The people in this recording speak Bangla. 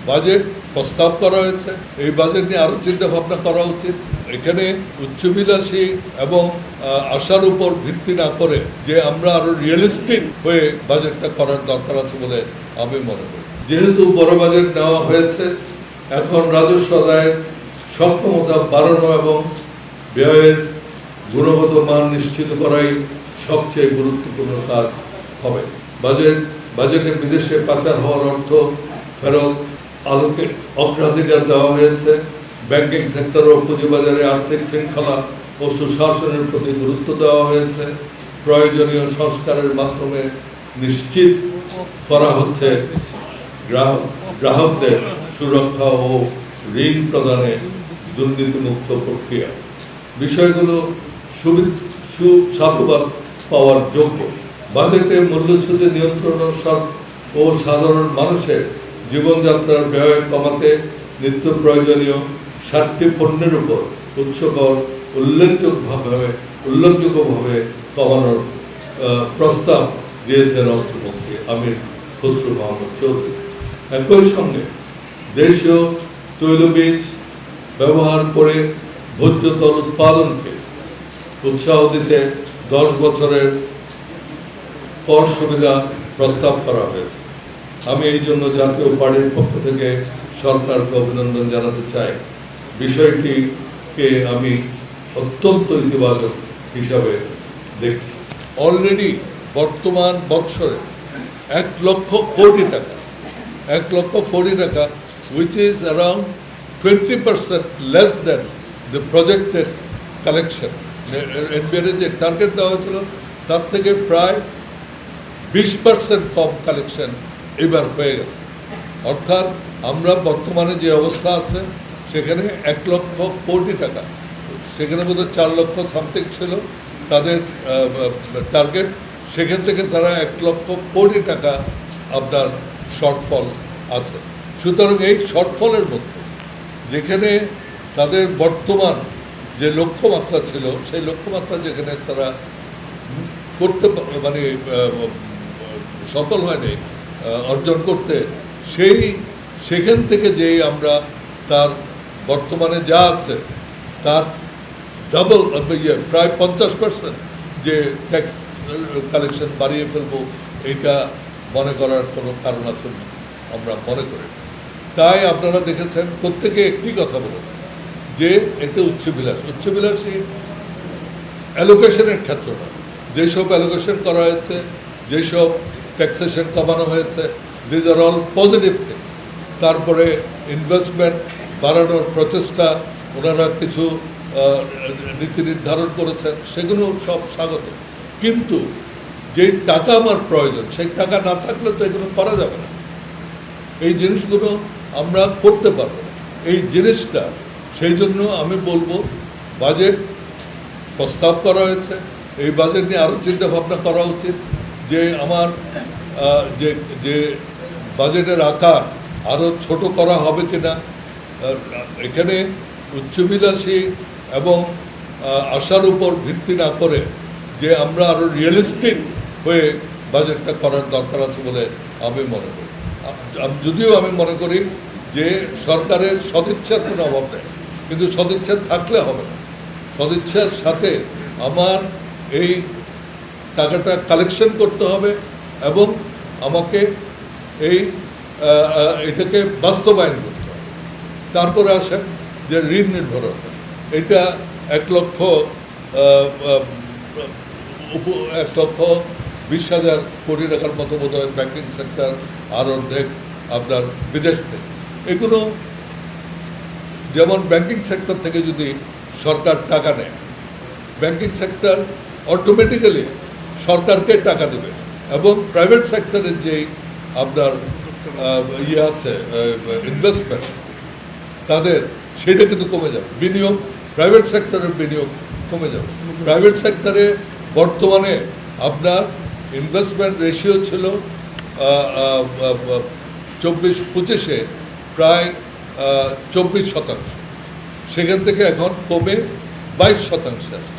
বাজেট প্রস্তাব করা হয়েছে। এই বাজেট নিয়ে আরও চিন্তা ভাবনা করা উচিত। এখানে উচ্চবিলাসী এবং আশার উপর ভিত্তি না করে যে আমরা আরো রিয়েলিস্টিক হয়ে বাজেটটা করার দরকার আছে বলে আমি মনে করি। যেহেতু বড় বাজেট নেওয়া হয়েছে, এখন রাজস্ব আদায়ের সক্ষমতা বাড়ানো এবং ব্যয়ের গুণগত মান নিশ্চিত করাই সবচেয়ে গুরুত্বপূর্ণ কাজ হবে। বাজেটে বিদেশে পাচার হওয়ার অর্থ ফেরত আলোকে অগ্রাধিকার দেওয়া হয়েছে। ব্যাংকিং সেক্টর ও পুঁজিবাজারে আর্থিক শৃঙ্খলা ও সুশাসনের প্রতি গুরুত্ব দেওয়া হয়েছে। প্রয়োজনীয় সংস্কারের মাধ্যমে নিশ্চিত করা হচ্ছে গ্রাহকদের সুরক্ষা ও ঋণ প্রদানে দুর্নীতিমুক্ত প্রক্রিয়া। বিষয়গুলো সাধুবাদ পাওয়ার যোগ্য। বাজেটে মূল্যস্ফীতি নিয়ন্ত্রণ ও সাধারণ মানুষের জীবনযাত্রার ব্যয় কমাতে নিত্য প্রয়োজনীয় 60টি পণ্যের উপর উচ্চকর উল্লেখযোগ্যভাবে কমানোর প্রস্তাব দিয়েছেন অর্থমন্ত্রী আমির খসরু মাহমুদ চৌধুরী। একই সঙ্গে দেশীয় তৈলবীজ ব্যবহার করে ভোজ্য তেল উৎপাদনকে উৎসাহ দিতে 10 বছরের কর সুবিধা প্রস্তাব করা হয়েছে। আমি এই জন্য জাতীয় পার্টির পক্ষ থেকে সরকারকে অভিনন্দন জানাতে চাই। বিষয়টিকে আমি অত্যন্ত ইতিবাচক হিসাবে দেখছি। অলরেডি বর্তমান বৎসরে 1 লক্ষ কোটি টাকা which is around 20% less than the projected collection. NBR যে টার্গেট দেওয়া হয়েছিল তার থেকে প্রায় 20% কম কালেকশন এবার হয়ে গেছে। অর্থাৎ আমরা বর্তমানে যে অবস্থা আছে সেখানে 1 লক্ষ কোটি টাকা, সেখানে বোধহয় 4 লক্ষ সামথিং ছিল তাদের টার্গেট, সেখান থেকে তারা 1 লক্ষ কোটি টাকা আপনার শর্টফল আছে। সুতরাং এই শর্টফলের মধ্যে যেখানে তাদের বর্তমান যে লক্ষ্যমাত্রা ছিল সেই লক্ষ্যমাত্রা যেখানে তারা করতে মানে সফল হয়নি অর্জন করতে, সেখান থেকে যে আমরা তার বর্তমানে যা আছে তার ডাবল প্রায় 50% যে ট্যাক্স কালেকশন বাড়িয়ে ফেলবো, এইটা মনে করার কোনো কারণ আছে আমরা মনে করি। তাই আপনারা দেখেছেন প্রত্যেকে একটি কথা বলেছে যে এটা উচ্চবিলাসী অ্যালোকেশনের ক্ষেত্র না। যেসব অ্যালোকেশন করা হয়েছে, যেসব ট্যাক্সেশন কমানো হয়েছে, these are all positive things. তারপরে ইনভেস্টমেন্ট বাড়ানোর প্রচেষ্টা, ওনারা কিছু নীতি নির্ধারণ করেছেন, সেগুলো সব স্বাগত। কিন্তু যেই টাকা আমার প্রয়োজন সেই টাকা না থাকলে তো এগুলো করা যাবে না, এই জিনিসগুলো আমরা করতে পারবো না। এই জিনিসটা সেই জন্য আমি বলবো বাজেট প্রস্তাব করা হয়েছে, এই বাজেট নিয়ে আরও চিন্তা ভাবনা করা উচিত যে আমার যে বাজেটের আকার আরও ছোট করা হবে কিনা। এখানে উচ্চবিলাসী এবং আশার উপর ভিত্তি না করে যে আমরা আরও রিয়েলিস্টিক হয়ে বাজেটটা করার দরকার আছে বলে আমি মনে করি। যদিও আমি মনে করি যে সরকারের সদিচ্ছার কোনো অভাব নেই, কিন্তু সদিচ্ছা থাকলে হবে না। সদিচ্ছার সাথে আমার এই টাকাটা কালেকশন করতে হবে এবং আমাকে এটাকে বাস্তবায়ন করতে হবে। তারপরে আসেন যে ঋণ নির্ভরতা, এটা 1,20,000 কোটি টাকার মতো বোধ হয় ব্যাংকিং সেক্টর, আর অর্ধেক আপনার বিদেশ থেকে। এগুলো যেমন ব্যাংকিং সেক্টর থেকে যদি সরকার টাকা নেয়, ব্যাংকিং সেক্টর অটোমেটিক্যালি সরকারকে টাকা দেবে এবং প্রাইভেট সেক্টরের যেই আপনার আছে ইনভেস্টমেন্ট তাদের, সেটা কিন্তু কমে যাবে। বিনিয়োগ, প্রাইভেট সেক্টরের বিনিয়োগ কমে যাবে। প্রাইভেট সেক্টরে বর্তমানে আপনার ইনভেস্টমেন্ট রেশিও ছিল 24-25-এ প্রায় 24%, সেখান থেকে এখন কমে 22% আসছে।